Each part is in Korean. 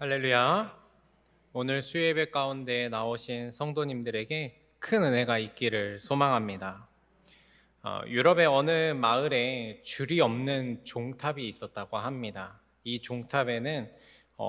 할렐루야. 오늘 수요예배 가운데 나오신 성도님들에게 큰 은혜가 있기를 소망합니다. 유럽의 어느 마을에 줄이 없는 종탑이 있었다고 합니다. 이 종탑에는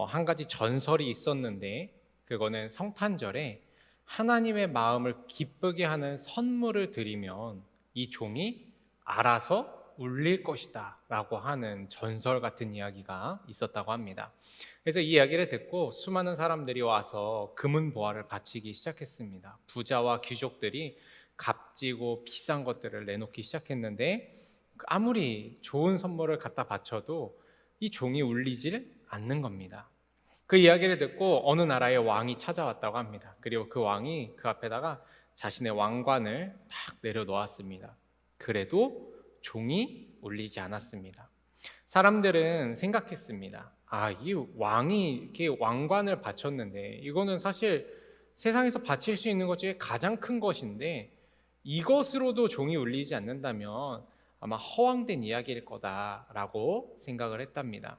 한 가지 전설이 있었는데, 그거는 성탄절에 하나님의 마음을 기쁘게 하는 선물을 드리면 이 종이 알아서 울릴 것이다 라고 하는 전설 같은 이야기가 있었다고 합니다. 그래서 이 이야기를 듣고 수많은 사람들이 와서 금은보화를 바치기 시작했습니다. 부자와 귀족들이 값지고 비싼 것들을 내놓기 시작했는데, 아무리 좋은 선물을 갖다 바쳐도 이 종이 울리질 않는 겁니다. 그 이야기를 듣고 어느 나라의 왕이 찾아왔다고 합니다. 그리고 그 왕이 그 앞에다가 자신의 왕관을 딱 내려놓았습니다. 그래도 종이 울리지 않았습니다. 사람들은 생각했습니다. 이 왕이 이렇게 왕관을 바쳤는데, 이거는 사실 세상에서 바칠 수 있는 것 중에 가장 큰 것인데, 이것으로도 종이 울리지 않는다면 아마 허황된 이야기일 거다라고 생각을 했답니다.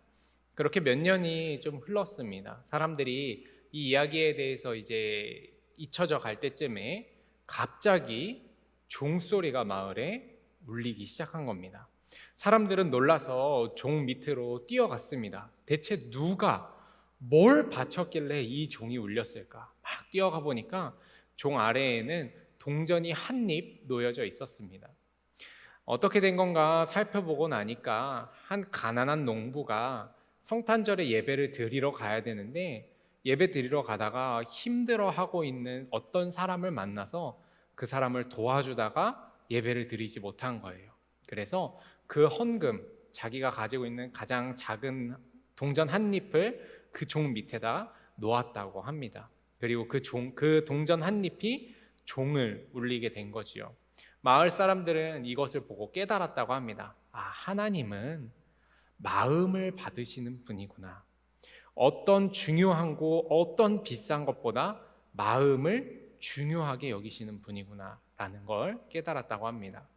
그렇게 몇 년이 좀 흘렀습니다. 사람들이 이 이야기에 대해서 이제 잊혀져 갈 때쯤에 갑자기 종소리가 마을에 울리기 시작한 겁니다. 사람들은 놀라서 종 밑으로 뛰어갔습니다. 대체 누가 뭘 바쳤길래 이 종이 울렸을까? 막 뛰어가 보니까 종 아래에는 동전이 한 입 놓여져 있었습니다. 어떻게 된 건가 살펴보고 나니까 한 가난한 농부가 성탄절에 예배를 드리러 가야 되는데, 예배 드리러 가다가 힘들어하고 있는 어떤 사람을 만나서 그 사람을 도와주다가 예배를 드리지 못한 거예요. 그래서 그 헌금, 자기가 가지고 있는 가장 작은 동전 한 잎을 그 종 밑에다 놓았다고 합니다. 그리고 그 동전 한 잎이 종을 울리게 된 거지요. 마을 사람들은 이것을 보고 깨달았다고 합니다. 하나님은 마음을 받으시는 분이구나. 어떤 중요한 거, 어떤 비싼 것보다 마음을 중요하게 여기시는 분이구나 라는 걸 깨달았다고 합니다.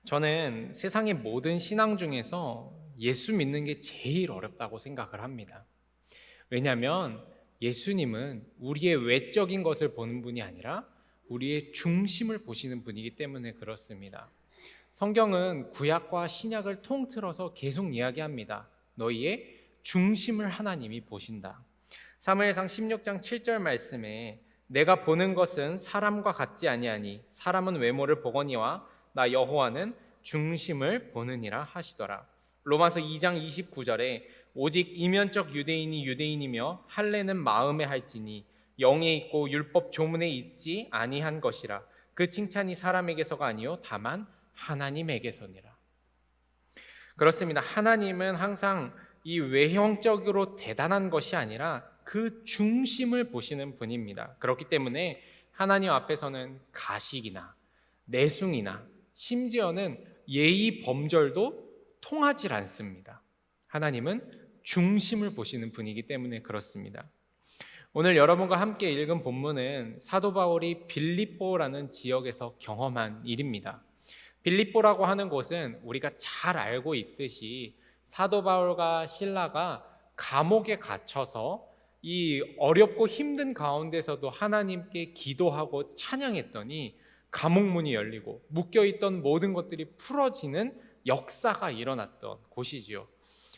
저는 세상의 모든 신앙 중에서 예수 믿는 게 제일 어렵다고 생각을 합니다. 왜냐하면 예수님은 우리의 외적인 것을 보는 분이 아니라 우리의 중심을 보시는 분이기 때문에 그렇습니다. 성경은 구약과 신약을 통틀어서 계속 이야기합니다. 너희의 중심을 하나님이 보신다. 사무엘상 16장 7절 말씀에 내가 보는 것은 사람과 같지 아니하니 사람은 외모를 보거니와 나 여호와는 중심을 보느니라 하시더라. 로마서 2장 29절에 오직 이면적 유대인이 유대인이며 할례는 마음에 할지니 영에 있고 율법 조문에 있지 아니한 것이라. 그 칭찬이 사람에게서가 아니요 다만 하나님에게서니라. 그렇습니다. 하나님은 항상 이 외형적으로 대단한 것이 아니라 그 중심을 보시는 분입니다. 그렇기 때문에 하나님 앞에서는 가식이나 내숭이나 심지어는 예의 범절도 통하지 않습니다. 하나님은 중심을 보시는 분이기 때문에 그렇습니다. 오늘 여러분과 함께 읽은 본문은 사도 바울이 빌립보라는 지역에서 경험한 일입니다. 빌립보라고 하는 곳은 우리가 잘 알고 있듯이 사도 바울과 실라가 감옥에 갇혀서 이 어렵고 힘든 가운데서도 하나님께 기도하고 찬양했더니 감옥 문이 열리고 묶여있던 모든 것들이 풀어지는 역사가 일어났던 곳이지요.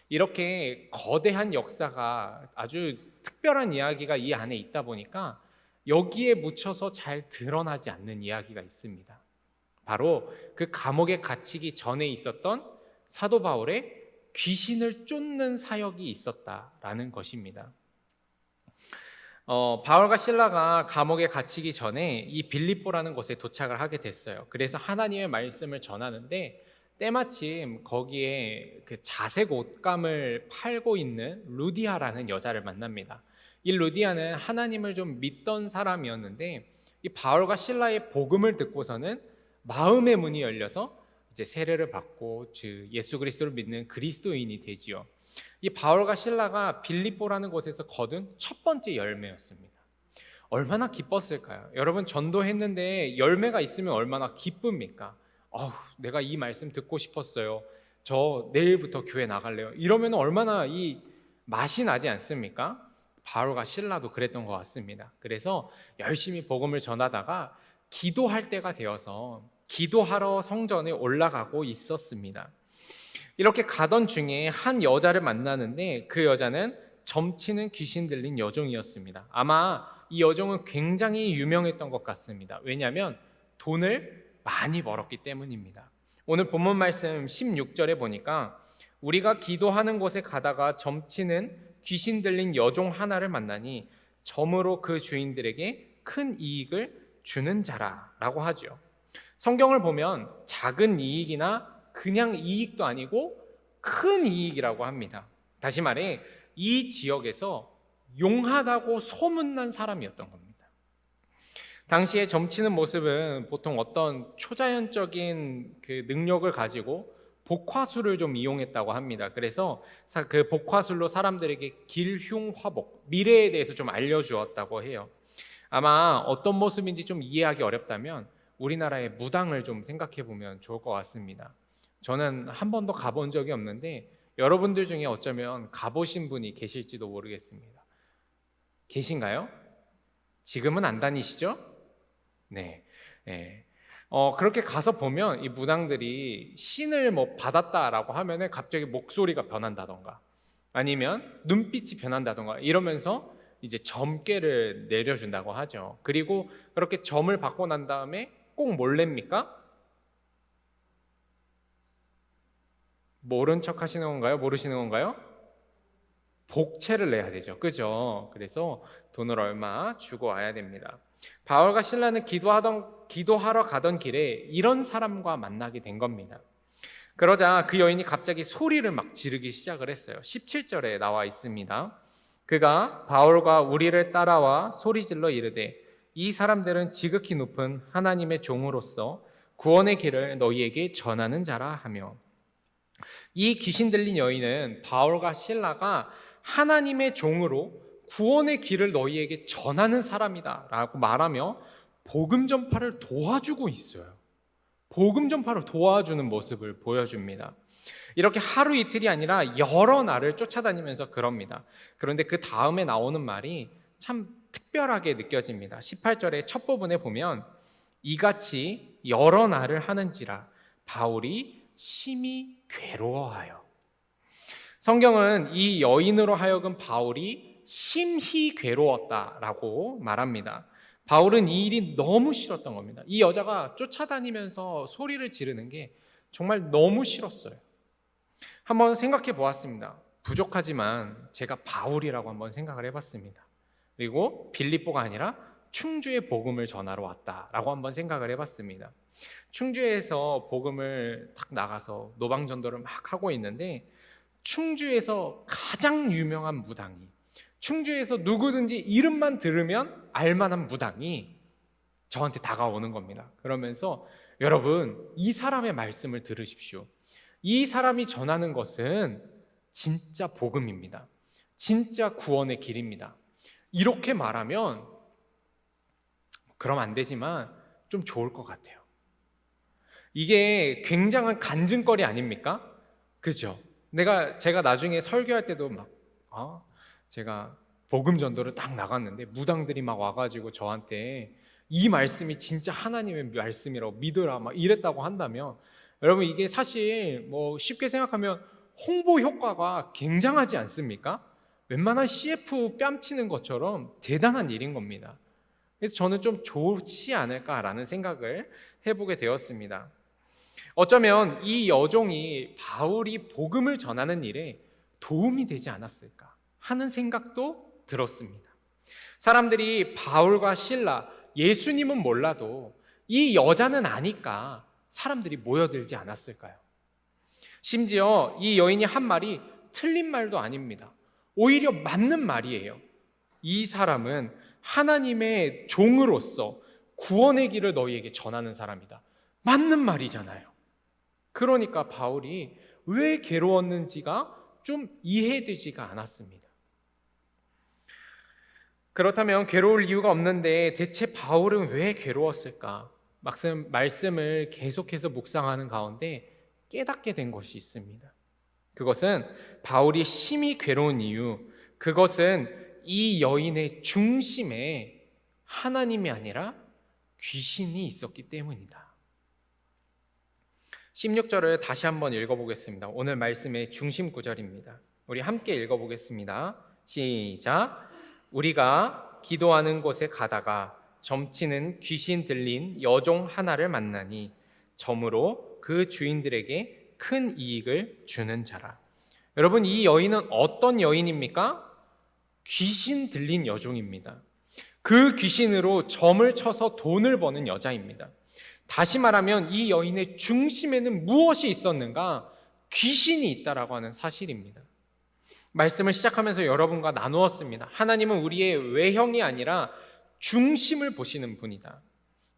이렇게 거대한 역사가, 아주 특별한 이야기가 이 안에 있다 보니까 여기에 묻혀서 잘 드러나지 않는 이야기가 있습니다. 바로 그 감옥에 갇히기 전에 있었던 사도 바울의 귀신을 쫓는 사역이 있었다라는 것입니다. 바울과 실라가 감옥에 갇히기 전에 이 빌립보라는 곳에 도착을 하게 됐어요. 그래서 하나님의 말씀을 전하는데 때마침 거기에 그 자색 옷감을 팔고 있는 루디아라는 여자를 만납니다. 이 루디아는 하나님을 좀 믿던 사람이었는데 이 바울과 실라의 복음을 듣고서는 마음의 문이 열려서 이제 세례를 받고 즉 예수 그리스도를 믿는 그리스도인이 되지요. 이 바울과 실라가 빌립보라는 곳에서 거둔 첫 번째 열매였습니다. 얼마나 기뻤을까요? 여러분, 전도했는데 열매가 있으면 얼마나 기쁩니까? 내가 이 말씀 듣고 싶었어요. 저 내일부터 교회 나갈래요. 이러면 얼마나 이 맛이 나지 않습니까? 바울과 실라도 그랬던 것 같습니다. 그래서 열심히 복음을 전하다가 기도할 때가 되어서 기도하러 성전에 올라가고 있었습니다. 이렇게 가던 중에 한 여자를 만나는데 그 여자는 점치는 귀신 들린 여종이었습니다. 아마 이 여종은 굉장히 유명했던 것 같습니다. 왜냐하면 돈을 많이 벌었기 때문입니다. 오늘 본문 말씀 16절에 보니까 우리가 기도하는 곳에 가다가 점치는 귀신 들린 여종 하나를 만나니 점으로 그 주인들에게 큰 이익을 주는 자라라고 하죠. 성경을 보면 작은 이익이나 그냥 이익도 아니고 큰 이익이라고 합니다. 다시 말해 이 지역에서 용하다고 소문난 사람이었던 겁니다. 당시에 점치는 모습은 보통 어떤 초자연적인 그 능력을 가지고 복화술을 좀 이용했다고 합니다. 그래서 그 복화술로 사람들에게 길흉화복, 미래에 대해서 좀 알려주었다고 해요. 아마 어떤 모습인지 좀 이해하기 어렵다면 우리나라의 무당을 좀 생각해 보면 좋을 것 같습니다. 저는 한 번도 가본 적이 없는데 여러분들 중에 어쩌면 가보신 분이 계실지도 모르겠습니다. 계신가요? 지금은 안 다니시죠? 네. 그렇게 가서 보면 이 무당들이 신을 뭐 받았다라고 하면은 갑자기 목소리가 변한다던가 아니면 눈빛이 변한다던가 이러면서 이제 점괘를 내려준다고 하죠. 그리고 그렇게 점을 받고 난 다음에 꼭 뭘 냅니까? 모른 척 하시는 건가요? 모르시는 건가요? 복채를 내야 되죠. 그죠? 그래서 돈을 얼마 주고 와야 됩니다. 바울과 실라는 기도하러 가던 길에 이런 사람과 만나게 된 겁니다. 그러자 그 여인이 갑자기 소리를 막 지르기 시작을 했어요. 17절에 나와 있습니다. 그가 바울과 우리를 따라와 소리질러 이르되 이 사람들은 지극히 높은 하나님의 종으로서 구원의 길을 너희에게 전하는 자라 하며, 이 귀신 들린 여인은 바울과 실라가 하나님의 종으로 구원의 길을 너희에게 전하는 사람이다 라고 말하며 복음 전파를 도와주고 있어요. 복음 전파를 도와주는 모습을 보여줍니다. 이렇게 하루 이틀이 아니라 여러 날을 쫓아다니면서 그럽니다. 그런데 그 다음에 나오는 말이 참 특별하게 느껴집니다. 18절의 첫 부분에 보면 이같이 여러 날을 하는지라 바울이 심히 괴로워하여. 성경은 이 여인으로 하여금 바울이 심히 괴로웠다라고 말합니다. 바울은 이 일이 너무 싫었던 겁니다. 이 여자가 쫓아다니면서 소리를 지르는 게 정말 너무 싫었어요. 한번 생각해 보았습니다. 부족하지만 제가 바울이라고 한번 생각을 해봤습니다. 그리고 빌립보가 아니라 충주에 복음을 전하러 왔다라고 한번 생각을 해봤습니다. 충주에서 복음을 딱 나가서 노방전도를 막 하고 있는데 충주에서 가장 유명한 무당이, 충주에서 누구든지 이름만 들으면 알만한 무당이 저한테 다가오는 겁니다. 그러면서 여러분, 이 사람의 말씀을 들으십시오. 이 사람이 전하는 것은 진짜 복음입니다. 진짜 구원의 길입니다. 이렇게 말하면 그럼 안 되지만 좀 좋을 것 같아요. 이게 굉장한 간증거리 아닙니까? 그렇죠? 제가 나중에 설교할 때도 막 제가 복음 전도를 딱 나갔는데 무당들이 막 와가지고 저한테 이 말씀이 진짜 하나님의 말씀이라고 믿으라 막 이랬다고 한다면, 여러분 이게 사실 뭐 쉽게 생각하면 홍보 효과가 굉장하지 않습니까? 웬만한 CF 뺨치는 것처럼 대단한 일인 겁니다. 그래서 저는 좀 좋지 않을까라는 생각을 해보게 되었습니다. 어쩌면 이 여종이 바울이 복음을 전하는 일에 도움이 되지 않았을까 하는 생각도 들었습니다. 사람들이 바울과 실라, 예수님은 몰라도 이 여자는 아니까 사람들이 모여들지 않았을까요? 심지어 이 여인이 한 말이 틀린 말도 아닙니다. 오히려 맞는 말이에요. 이 사람은 하나님의 종으로서 구원의 길을 너희에게 전하는 사람이다. 맞는 말이잖아요. 그러니까 바울이 왜 괴로웠는지가 좀 이해되지가 않았습니다. 그렇다면 괴로울 이유가 없는데 대체 바울은 왜 괴로웠을까? 말씀을 계속해서 묵상하는 가운데 깨닫게 된 것이 있습니다. 그것은 바울이 심히 괴로운 이유, 그것은 이 여인의 중심에 하나님이 아니라 귀신이 있었기 때문이다. 16절을 다시 한번 읽어보겠습니다. 오늘 말씀의 중심 구절입니다. 우리 함께 읽어보겠습니다. 시작. 우리가 기도하는 곳에 가다가 점치는 귀신 들린 여종 하나를 만나니 점으로 그 주인들에게 큰 이익을 주는 자라. 여러분, 이 여인은 어떤 여인입니까? 귀신 들린 여종입니다. 그 귀신으로 점을 쳐서 돈을 버는 여자입니다. 다시 말하면 이 여인의 중심에는 무엇이 있었는가? 귀신이 있다라고 하는 사실입니다. 말씀을 시작하면서 여러분과 나누었습니다. 하나님은 우리의 외형이 아니라 중심을 보시는 분이다.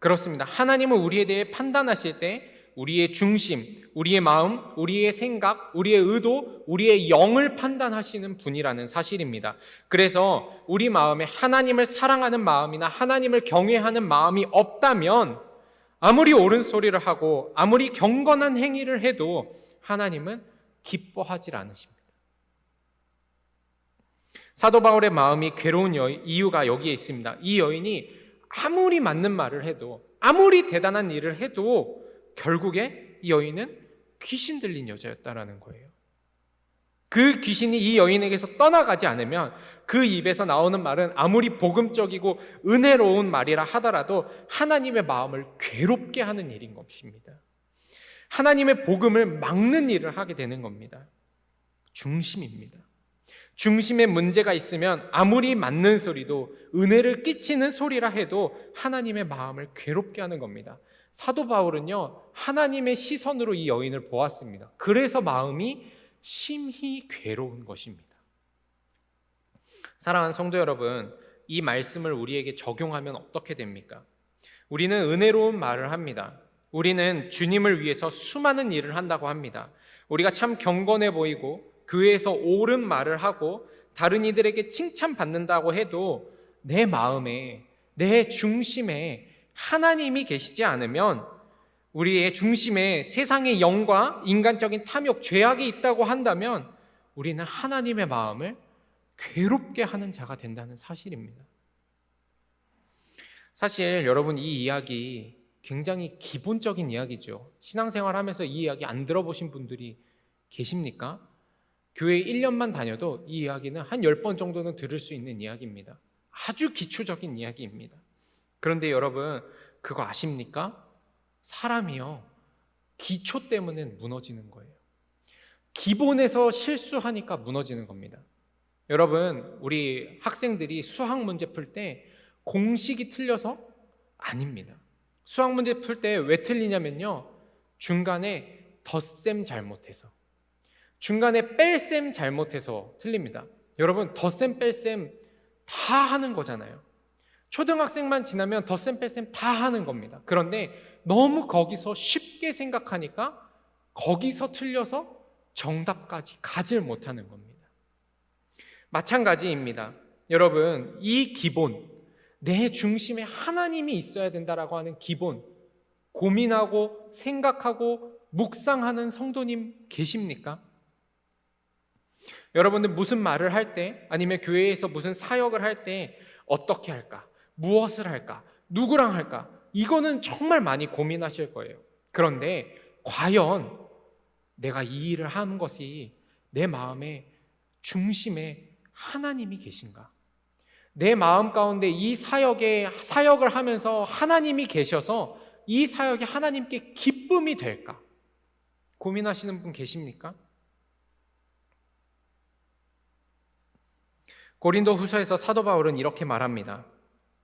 그렇습니다. 하나님은 우리에 대해 판단하실 때 우리의 중심, 우리의 마음, 우리의 생각, 우리의 의도, 우리의 영을 판단하시는 분이라는 사실입니다. 그래서 우리 마음에 하나님을 사랑하는 마음이나 하나님을 경외하는 마음이 없다면 아무리 옳은 소리를 하고 아무리 경건한 행위를 해도 하나님은 기뻐하지 않으십니다. 사도 바울의 마음이 괴로운 이유가 여기에 있습니다. 이 여인이 아무리 맞는 말을 해도, 아무리 대단한 일을 해도 결국에 이 여인은 귀신 들린 여자였다라는 거예요. 그 귀신이 이 여인에게서 떠나가지 않으면 그 입에서 나오는 말은 아무리 복음적이고 은혜로운 말이라 하더라도 하나님의 마음을 괴롭게 하는 일인 것입니다. 하나님의 복음을 막는 일을 하게 되는 겁니다. 중심입니다. 중심에 문제가 있으면 아무리 맞는 소리도 은혜를 끼치는 소리라 해도 하나님의 마음을 괴롭게 하는 겁니다. 사도 바울은요, 하나님의 시선으로 이 여인을 보았습니다. 그래서 마음이 심히 괴로운 것입니다. 사랑하는 성도 여러분, 이 말씀을 우리에게 적용하면 어떻게 됩니까? 우리는 은혜로운 말을 합니다. 우리는 주님을 위해서 수많은 일을 한다고 합니다. 우리가 참 경건해 보이고 교회에서 옳은 말을 하고 다른 이들에게 칭찬받는다고 해도 내 마음에, 내 중심에 하나님이 계시지 않으면, 우리의 중심에 세상의 영과 인간적인 탐욕, 죄악이 있다고 한다면 우리는 하나님의 마음을 괴롭게 하는 자가 된다는 사실입니다. 사실 여러분, 이 이야기 굉장히 기본적인 이야기죠. 신앙생활 하면서 이 이야기 안 들어보신 분들이 계십니까? 교회 1년만 다녀도 이 이야기는 한 10번 정도는 들을 수 있는 이야기입니다. 아주 기초적인 이야기입니다. 그런데 여러분, 그거 아십니까? 사람이요, 기초 때문에 무너지는 거예요. 기본에서 실수하니까 무너지는 겁니다. 여러분, 우리 학생들이 수학 문제 풀 때 공식이 틀려서? 아닙니다. 수학 문제 풀 때 왜 틀리냐면요, 중간에 덧셈 잘못해서, 중간에 뺄셈 잘못해서 틀립니다. 여러분, 덧셈 뺄셈 다 하는 거잖아요. 초등학생만 지나면 덧셈 뺄셈 다 하는 겁니다. 그런데 너무 거기서 쉽게 생각하니까 거기서 틀려서 정답까지 가질 못하는 겁니다. 마찬가지입니다. 여러분, 이 기본, 내 중심에 하나님이 있어야 된다라고 하는 기본, 고민하고 생각하고 묵상하는 성도님 계십니까? 여러분들 무슨 말을 할 때, 아니면 교회에서 무슨 사역을 할 때 어떻게 할까? 무엇을 할까? 누구랑 할까? 이거는 정말 많이 고민하실 거예요. 그런데 과연 내가 이 일을 하는 것이 내 마음의 중심에 하나님이 계신가? 내 마음 가운데 이 사역을 하면서 하나님이 계셔서 이 사역이 하나님께 기쁨이 될까? 고민하시는 분 계십니까? 고린도후서에서 사도 바울은 이렇게 말합니다.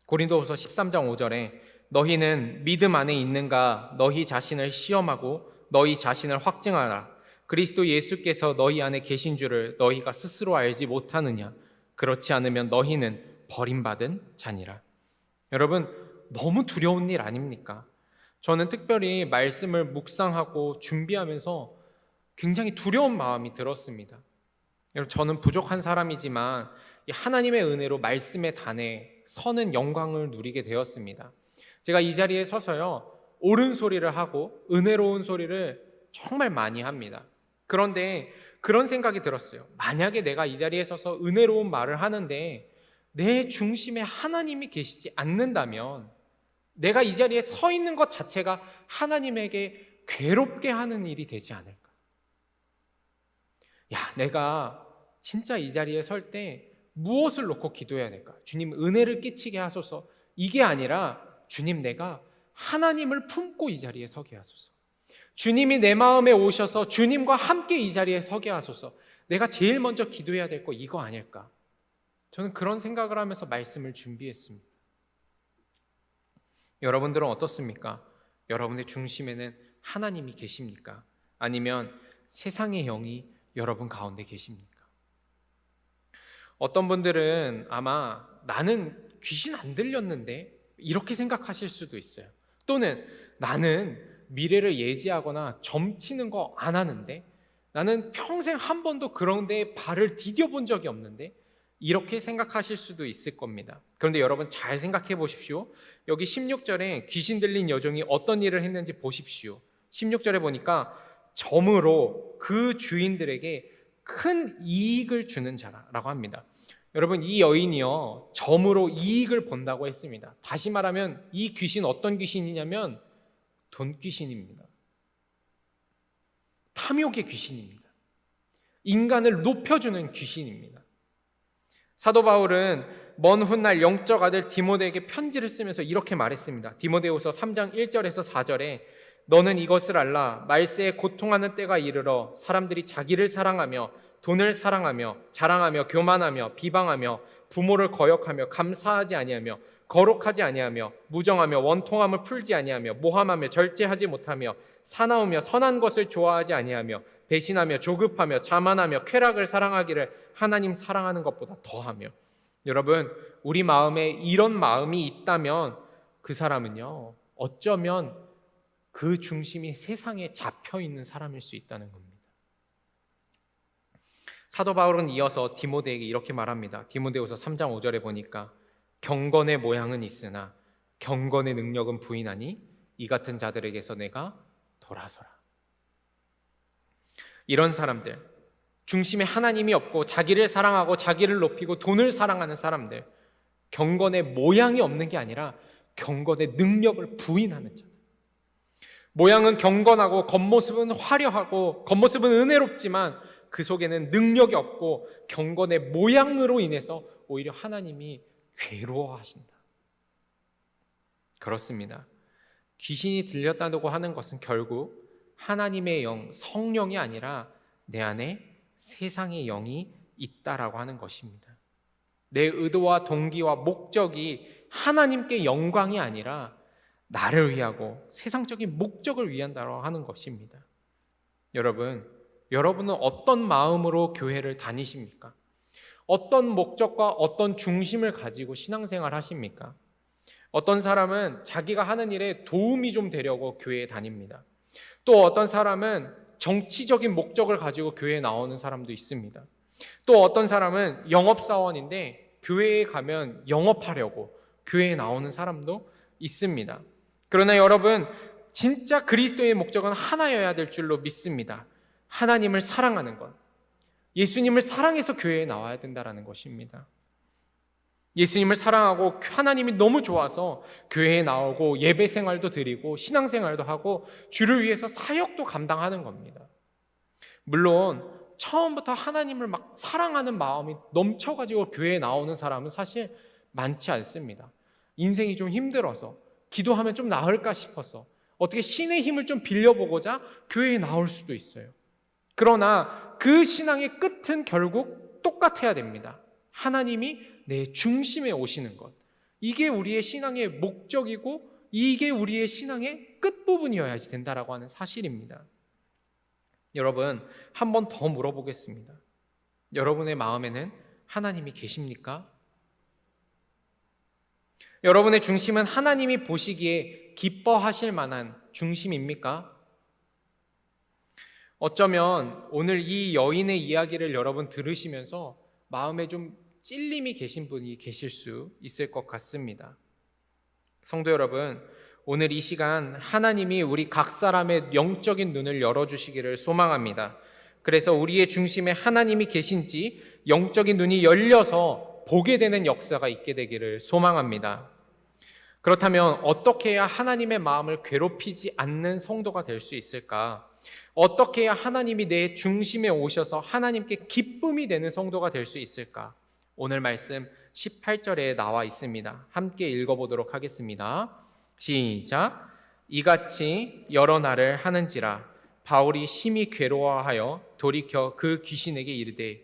고린도후서 13장 5절에 너희는 믿음 안에 있는가 너희 자신을 시험하고 너희 자신을 확증하라. 그리스도 예수께서 너희 안에 계신 줄을 너희가 스스로 알지 못하느냐. 그렇지 않으면 너희는 버림받은 자니라. 여러분, 너무 두려운 일 아닙니까? 저는 특별히 말씀을 묵상하고 준비하면서 굉장히 두려운 마음이 들었습니다. 여러분, 저는 부족한 사람이지만 하나님의 은혜로 말씀의 단에 서는 영광을 누리게 되었습니다. 제가 이 자리에 서서요, 옳은 소리를 하고 은혜로운 소리를 정말 많이 합니다. 그런데 그런 생각이 들었어요. 만약에 내가 이 자리에 서서 은혜로운 말을 하는데 내 중심에 하나님이 계시지 않는다면 내가 이 자리에 서 있는 것 자체가 하나님에게 괴롭게 하는 일이 되지 않을까? 야, 내가 진짜 이 자리에 설 때 무엇을 놓고 기도해야 될까? 주님, 은혜를 끼치게 하소서. 이게 아니라 주님, 내가 하나님을 품고 이 자리에 서게 하소서. 주님이 내 마음에 오셔서 주님과 함께 이 자리에 서게 하소서. 내가 제일 먼저 기도해야 될 거 이거 아닐까? 저는 그런 생각을 하면서 말씀을 준비했습니다. 여러분들은 어떻습니까? 여러분의 중심에는 하나님이 계십니까? 아니면 세상의 영이 여러분 가운데 계십니까? 어떤 분들은 아마 나는 귀신 안 들렸는데 이렇게 생각하실 수도 있어요. 또는 나는 미래를 예지하거나 점치는 거 안 하는데, 나는 평생 한 번도 그런 데에 발을 디뎌본 적이 없는데, 이렇게 생각하실 수도 있을 겁니다. 그런데 여러분 잘 생각해 보십시오. 여기 16절에 귀신 들린 여종이 어떤 일을 했는지 보십시오. 16절에 보니까 점으로 그 주인들에게 큰 이익을 주는 자라고 합니다. 여러분, 이 여인이요, 점으로 이익을 본다고 했습니다. 다시 말하면 이 귀신 어떤 귀신이냐면 돈 귀신입니다. 탐욕의 귀신입니다. 인간을 높여주는 귀신입니다. 사도 바울은 먼 훗날 영적 아들 디모데에게 편지를 쓰면서 이렇게 말했습니다. 디모데후서 3장 1절에서 4절에 너는 이것을 알라. 말세에 고통하는 때가 이르러 사람들이 자기를 사랑하며 돈을 사랑하며 자랑하며 교만하며 비방하며 부모를 거역하며 감사하지 아니하며 거룩하지 아니하며 무정하며 원통함을 풀지 아니하며 모함하며 절제하지 못하며 사나우며 선한 것을 좋아하지 아니하며 배신하며 조급하며 자만하며 쾌락을 사랑하기를 하나님 사랑하는 것보다 더하며. 여러분, 우리 마음에 이런 마음이 있다면 그 사람은요, 어쩌면 그 중심이 세상에 잡혀 있는 사람일 수 있다는 겁니다. 사도 바울은 이어서 디모데에게 이렇게 말합니다. 디모데후서 3장 5절에 보니까 경건의 모양은 있으나 경건의 능력은 부인하니 이 같은 자들에게서 내가 돌아서라. 이런 사람들, 중심에 하나님이 없고 자기를 사랑하고 자기를 높이고 돈을 사랑하는 사람들, 경건의 모양이 없는 게 아니라 경건의 능력을 부인하는 자. 모양은 경건하고 겉모습은 화려하고 겉모습은 은혜롭지만 그 속에는 능력이 없고 경건의 모양으로 인해서 오히려 하나님이 괴로워하신다. 그렇습니다. 귀신이 들렸다고 하는 것은 결국 하나님의 영, 성령이 아니라 내 안에 세상의 영이 있다라고 하는 것입니다. 내 의도와 동기와 목적이 하나님께 영광이 아니라 나를 위하고 세상적인 목적을 위한다고 하는 것입니다. 여러분은 어떤 마음으로 교회를 다니십니까? 어떤 목적과 어떤 중심을 가지고 신앙생활 하십니까? 어떤 사람은 자기가 하는 일에 도움이 좀 되려고 교회에 다닙니다. 또 어떤 사람은 정치적인 목적을 가지고 교회에 나오는 사람도 있습니다. 또 어떤 사람은 영업사원인데 교회에 가면 영업하려고 교회에 나오는 사람도 있습니다. 그러나 여러분, 진짜 그리스도의 목적은 하나여야 될 줄로 믿습니다. 하나님을 사랑하는 것, 예수님을 사랑해서 교회에 나와야 된다는 것입니다. 예수님을 사랑하고 하나님이 너무 좋아서 교회에 나오고 예배 생활도 드리고 신앙생활도 하고 주를 위해서 사역도 감당하는 겁니다. 물론 처음부터 하나님을 막 사랑하는 마음이 넘쳐가지고 교회에 나오는 사람은 사실 많지 않습니다. 인생이 좀 힘들어서 기도하면 좀 나을까 싶어서 어떻게 신의 힘을 좀 빌려보고자 교회에 나올 수도 있어요. 그러나 그 신앙의 끝은 결국 똑같아야 됩니다. 하나님이 내 중심에 오시는 것, 이게 우리의 신앙의 목적이고 이게 우리의 신앙의 끝부분이어야지 된다라고 하는 사실입니다. 여러분, 한 번 더 물어보겠습니다. 여러분의 마음에는 하나님이 계십니까? 여러분의 중심은 하나님이 보시기에 기뻐하실 만한 중심입니까? 어쩌면 오늘 이 여인의 이야기를 여러분 들으시면서 마음에 좀 찔림이 계신 분이 계실 수 있을 것 같습니다. 성도 여러분, 오늘 이 시간 하나님이 우리 각 사람의 영적인 눈을 열어주시기를 소망합니다. 그래서 우리의 중심에 하나님이 계신지 영적인 눈이 열려서 보게 되는 역사가 있게 되기를 소망합니다. 그렇다면 어떻게 해야 하나님의 마음을 괴롭히지 않는 성도가 될 수 있을까? 어떻게 해야 하나님이 내 중심에 오셔서 하나님께 기쁨이 되는 성도가 될 수 있을까? 오늘 말씀 18절에 나와 있습니다. 함께 읽어보도록 하겠습니다. 시작. 이같이 여러 날을 하는지라 바울이 심히 괴로워하여 돌이켜 그 귀신에게 이르되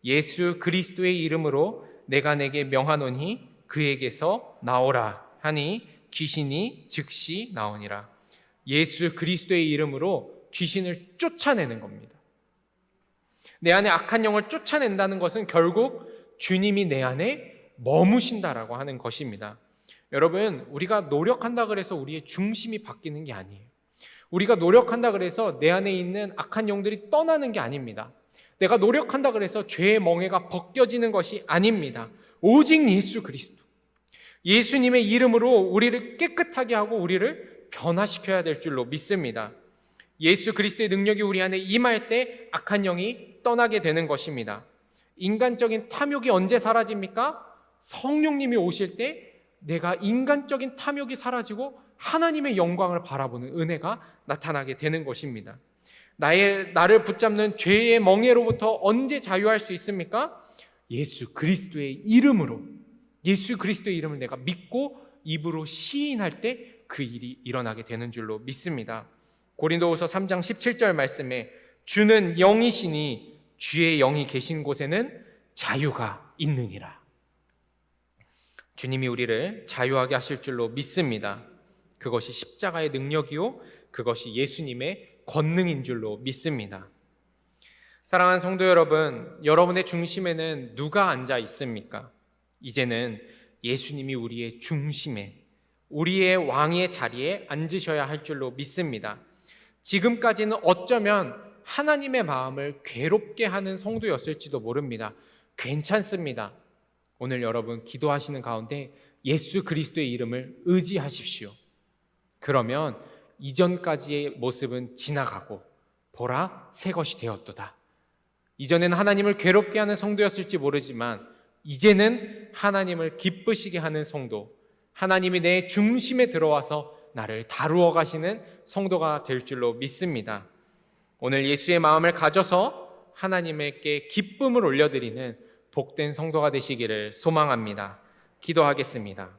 예수 그리스도의 이름으로 내가 내게 명하노니 그에게서 나오라 하니 귀신이 즉시 나오니라. 예수 그리스도의 이름으로 귀신을 쫓아내는 겁니다. 내 안에 악한 영을 쫓아낸다는 것은 결국 주님이 내 안에 머무신다라고 하는 것입니다. 여러분, 우리가 노력한다 그래서 우리의 중심이 바뀌는 게 아니에요. 우리가 노력한다 그래서 내 안에 있는 악한 영들이 떠나는 게 아닙니다. 내가 노력한다 그래서 죄의 멍에가 벗겨지는 것이 아닙니다. 오직 예수 그리스도, 예수님의 이름으로 우리를 깨끗하게 하고 우리를 변화시켜야 될 줄로 믿습니다. 예수 그리스도의 능력이 우리 안에 임할 때 악한 영이 떠나게 되는 것입니다. 인간적인 탐욕이 언제 사라집니까? 성령님이 오실 때 내가 인간적인 탐욕이 사라지고 하나님의 영광을 바라보는 은혜가 나타나게 되는 것입니다. 나를 붙잡는 죄의 멍에로부터 언제 자유할 수 있습니까? 예수 그리스도의 이름으로, 예수 그리스도의 이름을 내가 믿고 입으로 시인할 때 그 일이 일어나게 되는 줄로 믿습니다. 고린도후서 3장 17절 말씀에 주는 영이시니 주의 영이 계신 곳에는 자유가 있느니라. 주님이 우리를 자유하게 하실 줄로 믿습니다. 그것이 십자가의 능력이요 그것이 예수님의 권능인 줄로 믿습니다. 사랑하는 성도 여러분, 여러분의 중심에는 누가 앉아 있습니까? 이제는 예수님이 우리의 중심에, 우리의 왕의 자리에 앉으셔야 할 줄로 믿습니다. 지금까지는 어쩌면 하나님의 마음을 괴롭게 하는 성도였을지도 모릅니다. 괜찮습니다. 오늘 여러분 기도하시는 가운데 예수 그리스도의 이름을 의지하십시오. 그러면 이전까지의 모습은 지나가고 보라 새 것이 되었도다. 이전에는 하나님을 괴롭게 하는 성도였을지 모르지만 이제는 하나님을 기쁘시게 하는 성도, 하나님이 내 중심에 들어와서 나를 다루어 가시는 성도가 될 줄로 믿습니다. 오늘 예수의 마음을 가져서 하나님께 기쁨을 올려드리는 복된 성도가 되시기를 소망합니다. 기도하겠습니다.